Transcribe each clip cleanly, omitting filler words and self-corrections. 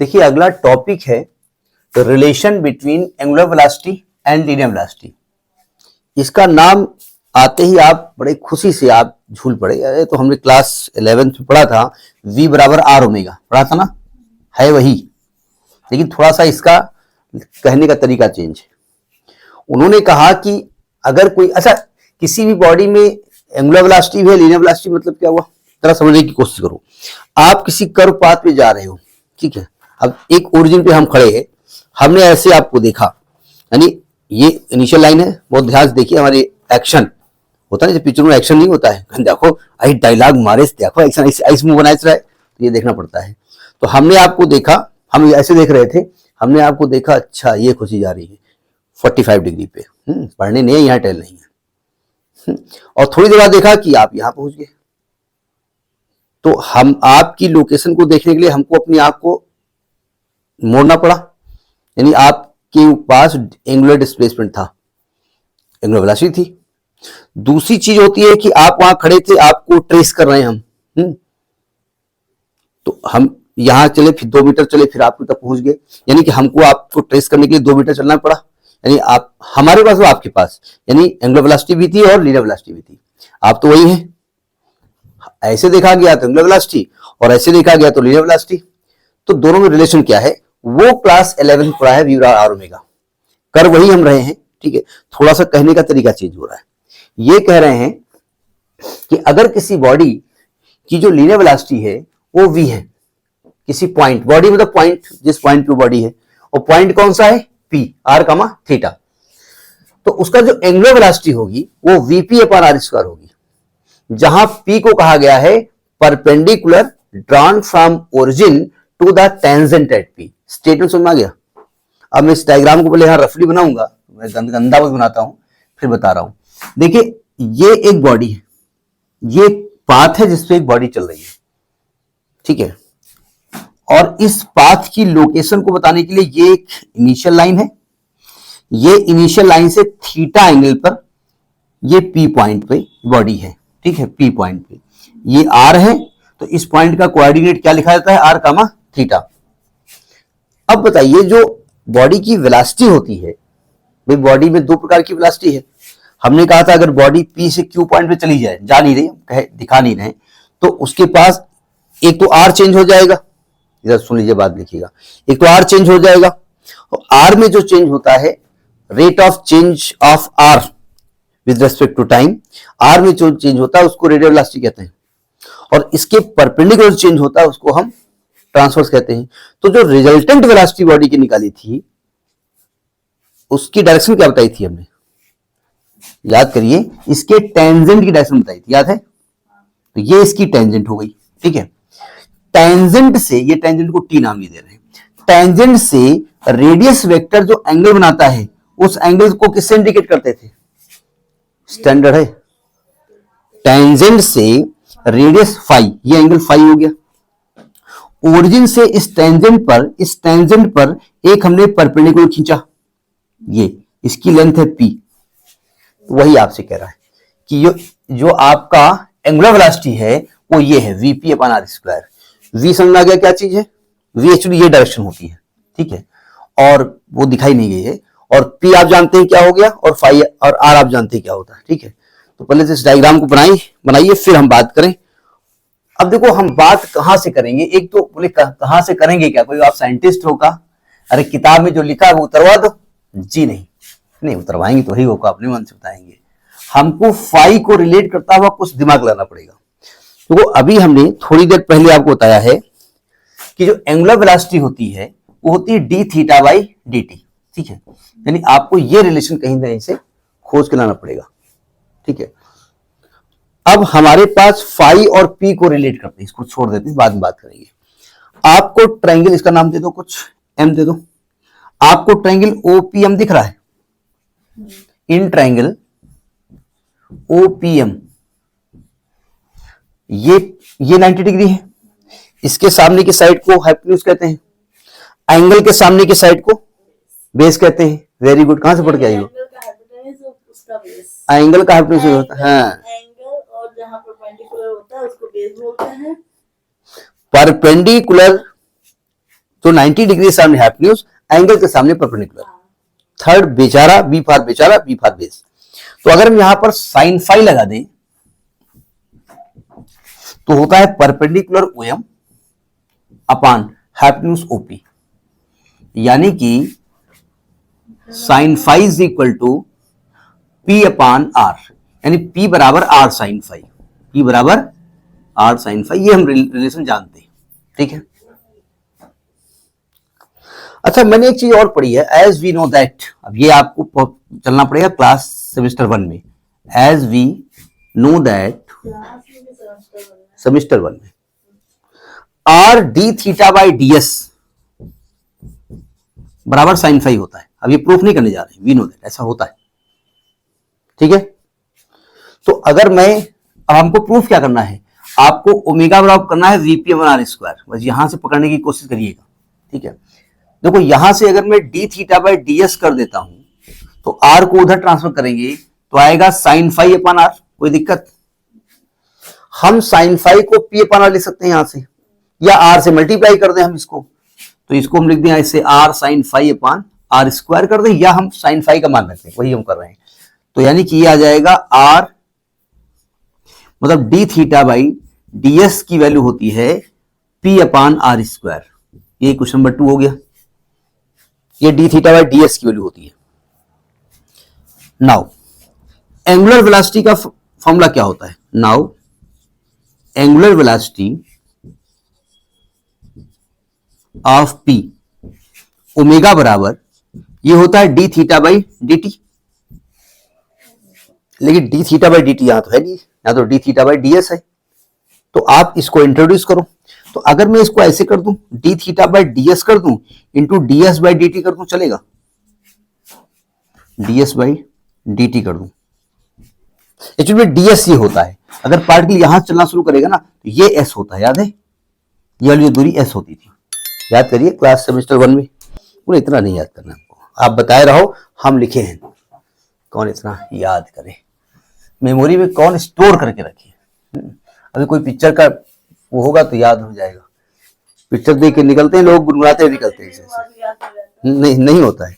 देखिए अगला टॉपिक है relation between angular velocity and linear velocity. इसका नाम आते ही आप बड़े खुशी से आप झूल पड़े। अरे तो हमने क्लास 11th में पढ़ा था v बराबर आर ओमेगा, पढ़ा था ना, है वही, लेकिन थोड़ा सा इसका कहने का तरीका चेंज है। उन्होंने कहा कि अगर कोई अच्छा किसी भी बॉडी में एंगुलर वेलोसिटी है, लीनियर वेलोसिटी मतलब क्या हुआ, जरा समझने की कोशिश करो। आप किसी कर्व पाथ पे जा रहे हो, ठीक है, अब एक ओरिजिन पे हम खड़े हैं, हमने ऐसे आपको देखा, यानी ये इनिशियल लाइन है, बहुत ध्यान से देखिए, हमारे एक्शन होता है, पिक्चर में एक्शन नहीं होता है, देखो आई डायलॉग मारे, देखो एक्शन ऐसे मुंह बनाए रहा है, तो ये देखना पड़ता है। तो हमने आपको देखा, हम ऐसे देख रहे थे, हमने आपको देखा, अच्छा ये खुशी जा रही है 45 डिग्री पे, पढ़ने नहीं है, यहाँ टहल नहीं है, और थोड़ी देर बाद देखा कि आप यहाँ पहुंच गए। तो हम आपकी लोकेशन को देखने के लिए हमको अपनी आंख को मोड़ना पड़ा, यानी आपके पास एंगुलर डिस्प्लेसमेंट था, एंगुलर वेलोसिटी थी। दूसरी चीज होती है कि आप वहां खड़े थे, आपको ट्रेस कर रहे हैं हम, तो हम यहां चले, फिर 2 मीटर चले, फिर आप तक पहुंच गए, यानी कि हमको आपको ट्रेस करने के लिए 2 मीटर चलना पड़ा, यानी आप हमारे पास वो आपके पास, यानी एंगुलर वेलोसिटी भी थी और लीनियर वेलोसिटी भी थी। आप तो वही है, ऐसे देखा गया तो एंगुलर वेलोसिटी और ऐसे देखा गया तो लीनियर वेलोसिटी। तो दोनों में रिलेशन क्या है, वो क्लास 11 पढ़ा है, v बराबर आर ओमेगा, कर वही हम रहे हैं, ठीक है, थोड़ा सा कहने का तरीका चेंज हो रहा है। ये कह रहे हैं कि अगर किसी बॉडी की जो लीनियर वेलोसिटी है वो v है, किसी पॉइंट, बॉडी मतलब पॉइंट, जिस पॉइंट पे बॉडी है, और पॉइंट कौन सा है, p, r, थीटा, तो उसका जो एंगुलर वेलोसिटी होगी वो vp अपॉन r स्क्वायर होगी, जहां p को कहा गया है perpendicular drawn from origin to the tangent at p। Statement समझ में आ गया। अब मैं इस डायग्राम को पहले यहां रफली बनाऊंगा, मैं गंदा बस बनाता हूं, फिर बता रहा हूं। देखिए ये एक बॉडी है, ये पाथ है जिसपे एक बॉडी चल रही है, ठीक है, और इस पाथ की लोकेशन को बताने के लिए ये एक इनिशियल लाइन है, ये इनिशियल लाइन से थीटा एंगल पर ये p पॉइंट पे बॉडी है, ठीक है, p पॉइंट पे ये r है, तो इस पॉइंट का कोऑर्डिनेट क्या लिखा जाता है, r, थीटा। अब बताइए जो बॉडी की वेलोसिटी होती है, भाई बॉडी में 2 प्रकार की वेलोसिटी है। हमने कहा था अगर बॉडी p से q पॉइंट पे चली जाए, जा नहीं रही, कहे दिखा नहीं रहे, तो उसके पास एक तो r चेंज हो जाएगा, इधर सुन लीजिए, बात लिखिएगा, एक तो r चेंज हो जाएगा, और r में जो चेंज होता है, rate of change of r with respect to time, r में जो चेंज होता है उसको रेडियल वेलोसिटी कहते हैं, और इसके परपेंडिकुलर चेंज होता है उसको हम ट्रांसवर्स कहते हैं। तो जो रिजल्टेंट वेलोसिटी बॉडी की निकाली थी, उसकी डायरेक्शन क्या बताई थी हमने, याद करिए, इसके टेंजेंट की डायरेक्शन बताई थी, याद है, तो ये इसकी टेंजेंट हो गई, ठीक है। टेंजेंट से, ये टेंजेंट को टी नाम नहीं दे रहे, टेंजेंट से रेडियस वेक्टर जो एंगल बनाता है, उस एंगल को किससे इंडिकेट करते थे, स्टैंडर्ड है, टेंजेंट से रेडियस फाई, ये एंगल फाई हो गया। ओरिजिन से इस टेंजेंट पर एक हमने परपेंडिकुलर खींचा, ये इसकी लेंथ है p, वही आपसे कह रहा है कि जो आपका एंगुलर वेलोसिटी है वो ये है vp upon r square. v समझ में आ गया क्या चीज है, v एक्चुअली ये डायरेक्शन होती है, ठीक है, और वो दिखाई नहीं गई है, और p आप जानते हैं क्या हो गया, और फाई और r आप जानते हैं क्या होता है, ठीक है। तो पहले से इस डायग्राम को बनाइए, फिर हम बात करें। अब देखो हम बात कहां से करेंगे, एक तो बोले कहां से करेंगे क्या, कोई आप साइंटिस्ट हो का, अरे किताब में जो लिखा है वो उतरवा दो, जी नहीं उतरवाएंगे तो वही होगा, अपने मन से बताएंगे, हमको फाई को रिलेट करता हुआ कुछ दिमाग लगाना पड़ेगा। तो अभी हमने थोड़ी देर पहले आपको बताया है कि जो एंगुलर वेलोसिटी होती है वो होती है D theta by D T, ठीक है, यानी आपको ये रिलेशन कहीं ना कहीं से खोज के लाना पड़ेगा, ठीक है। अब हमारे पास फाई और पी को रिलेट करते हैं, इसको छोड़ देते हैं, बाद में बात करेंगे। आपको ट्रायंगल, इसका नाम दे दो कुछ, एम दे दो, आपको ट्रायंगल ओपीएम दिख रहा है, इन ट्रायंगल ओपीएम ये 90 डिग्री है, इसके सामने की साइड को हाइपोटेन्यूज कहते हैं, एंगल के सामने की साइड को बेस कहते हैं। वेरी गुड, कहां से पढ़ के आई हो, एंगल का हाइपोटेन्यूज होता है, और जहां परपेंडिकुलर होता है उसको बेस बोलते हैं। परपेंडिकुलर तो 90 डिग्री सामने हाइपोटेन्यूज, एंगल के सामने परपेंडिकुलर। थर्ड बेचारा, बी फॉर बेचारा, बी फॉर बेस। तो अगर हम यहां पर साइन फाई लगा दें तो होता है perpendicular OM upon hypotenuse OP, यानी कि sine phi is equal to p upon r, यानी पी बराबर आर साइन फाई, पी बराबर आर साइन फाई। ये हम रिलेशन जानते हैं, ठीक है। अच्छा, मैंने एक चीज और पढ़ी है, एज वी नो दैट, अब ये आपको चलना पड़ेगा क्लास सेमेस्टर 1 में। As we know that, semester 1 में r d theta by D s बराबर साइन फाई होता है। अब ये प्रूफ नहीं करने जा रहे हैं, वी नो दैट ऐसा होता है, ठीक है। तो अगर मैं, अब हमको प्रूफ क्या करना है, आपको ओमेगा बराबर करना है वीपी अपॉन आर स्क्वायर, बस यहां से पकड़ने की कोशिश करिएगा, ठीक है। देखो यहां से अगर मैं D theta by D S कर देता हूं तो आर को उधर ट्रांसफर करेंगे तो आएगा साइन फाई अपॉन आर, कोई दिक्कत। हम साइन फाई को पी अपॉन आर लिख सकते हैं यहां से, या आर से मल्टीप्लाई कर दें हम इसको, तो इसको हम लिख दें ऐसे r sine phi upon are square कर दें, या हम साइन फाई का मान रखते हैं, वही हम कर रहे हैं। तो यानी कि ये आ जाएगा आर, मतलब D theta by D S की वैल्यू होती है पी अपॉन आर स्क्वायर। ये क्वेश्चन नंबर 2 हो गया। ये D theta by D S की वैल्यू होती है। नाउ एंगुलर वेलोसिटी का फॉर्मूला क्या होता है? Now angular velocity of P, omega बराबर ये होता है D theta by D T, लेकिन D theta by D T यहां तो है नहीं, यहां तो D theta by D S है। तो आप इसको इंट्रोड्यूस करो। तो अगर मैं इसको ऐसे कर दूं, D theta by D S कर दूं into D s by D T कर दूं, चलेगा? D s by D T कर दूं, एक्चुअली डी एस ये होता है, अगर पार्टिकल यहां चलना शुरू करेगा ना तो ये एस होता है, याद है? ये वाली दूरी एस होती थी, याद करिए क्लास सेमेस्टर 1 में। पूरा इतना नहीं याद करना आपको, आप बताए रहो, हम लिखे हैं, कौन इतना याद करे, मेमोरी में कौन स्टोर करके रखे। अभी कोई पिक्चर का वो होगा तो याद हो जाएगा, पिक्चर देख के निकलते हैं लोग, गुनगुनाते निकलते हैं, नहीं होता है।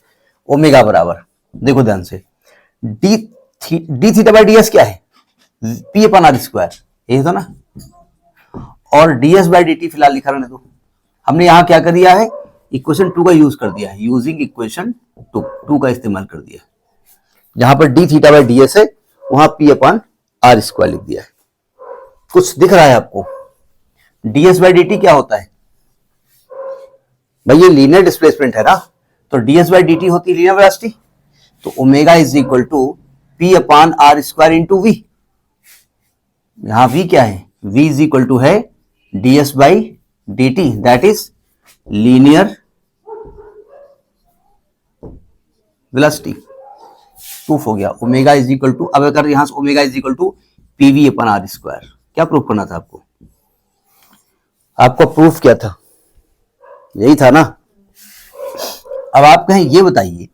ओमेगा बराबर, देखो ध्यान से, D theta by D S क्या है? पी अपॉन आर स्क्वायर, यही था ना। और D s by D T फिलहाल लिखा रहने दो। हमने यहां क्या कर दिया है, इक्वेशन 2 का यूज कर दिया है, यूजिंग इक्वेशन 2 का इस्तेमाल कर दिया है। जहां पर D theta by D S है वहां पी अपॉन आर स्क्वायर लिख दिया है। कुछ दिख रहा है आपको? D s by D T क्या होता है भाई? ये लीनियर डिस्प्लेसमेंट है ना, तो d s by D t होती है लीनियर वेलोसिटी। तो omega is equal to p upon are square into v. यहां वी क्या है? वी इज इक्वल टू है d s by D t, that is linear velocity. Proof हो गया। Omega is equal to, अब अगर यहां से omega is equal to p v upon are square, क्या प्रूफ करना था आपको? आपको प्रूफ क्या था? यही था ना। अब आप कहें ये बताइए,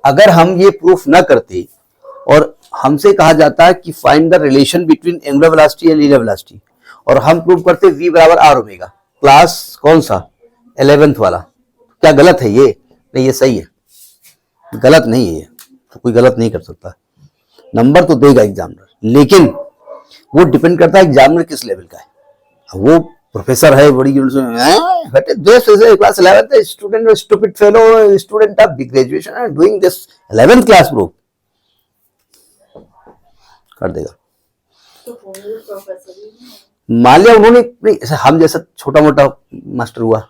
अगर हम ये प्रूफ ना करते और हमसे कहा जाता है कि find the relation between angular velocity and linear velocity, और हम प्रूफ करते v बराबर आर ओमेगा, क्लास कौन सा? 11th वाला, क्या गलत है ये? नहीं, ये सही है, गलत नहीं है ये, तो कोई गलत नहीं कर सकता। नंबर तो देगा एग्जामिनर, लेकिन वो डिपेंड करता है एग्जामिनर किस लेवल का है। वो प्रोफेसर है बड़ी university, class 11th student, stupid fellow student of graduation doing this 11th class proof कर देगा। मान लिया उन्होंने, हम जैसा छोटा मोटा मास्टर हुआ,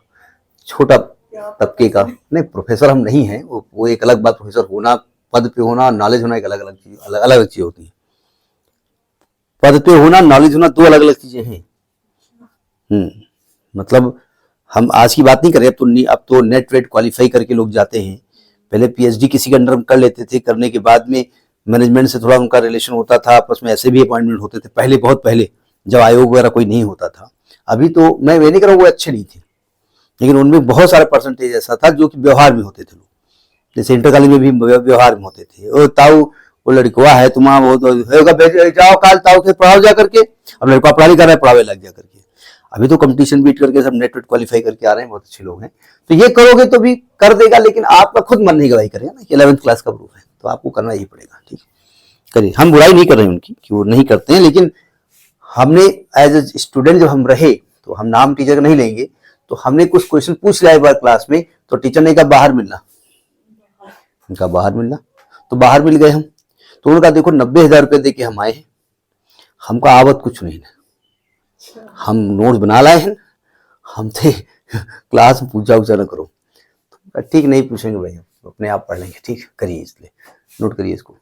छोटा तबके का, नहीं प्रोफेसर हम नहीं है, वो एक अलग बात। प्रोफेसर होना, पद पे होना, नॉलेज होना एक अलग अलग चीज, अलग अलग चीज होती है। पद पे होना, नॉलेज होना, दो अलग अलग चीजें हैं। मतलब हम आज की बात नहीं करें, अब तो नेट वेट क्वालिफाई करके लोग जाते हैं। पहले पीएचडी किसी के अंडर कर लेते थे, करने के बाद में मैनेजमेंट से थोड़ा उनका रिलेशन होता था, आपस में ऐसे भी अपॉइंटमेंट होते थे पहले, बहुत पहले जब आयोग वगैरह कोई नहीं होता था। अभी तो मैं ये नहीं कर रहा हूँ वो अच्छे नहीं थे, लेकिन उनमें बहुत सारा परसेंटेज ऐसा था जो कि व्यवहार में होते थे लोग। जैसे इंटर कॉलेज में भी व्यवहार में होते थे। ओ ताऊ, वो लड़का है तुम्हारा, वो तो जाओ काल ताऊ के पढ़ाओ जा करके, अब लड़का पढ़ा नहीं कर रहा है, पढ़ावे लग जा करके। अभी तो कंपटीशन बीट करके सब नेट क्वालिफाई करके आ रहे हैं, बहुत अच्छे लोग हैं। तो ये करोगे तो भी कर देगा, लेकिन आपका खुद मन नहीं गवाही करेगा ना कि 11th क्लास का प्रूफ है, तो आपको करना ही पड़ेगा। ठीक, करिए। हम बुराई नहीं कर रहे हैं उनकी कि वो नहीं करते हैं, लेकिन हमने एज ए स्टूडेंट जब हम रहे, तो हम नाम टीचर का नहीं लेंगे, तो हमने कुछ क्वेश्चन पूछ लिया एक बार क्लास में, तो टीचर ने कहा बाहर मिलना, उनका बाहर मिलना, तो बाहर मिल गए हम। तो उन्होंने कहा देखो 90,000 रुपये दे के हम आए हैं, हमको आवत कुछ नहीं है, हम नोट्स बना लाए हैं, हम थे क्लास में पूछा उछा न करो। ठीक, नहीं पूछेंगे भाई, अपने आप पढ़ लेंगे। ठीक, करिए, इसलिए नोट करिए इसको।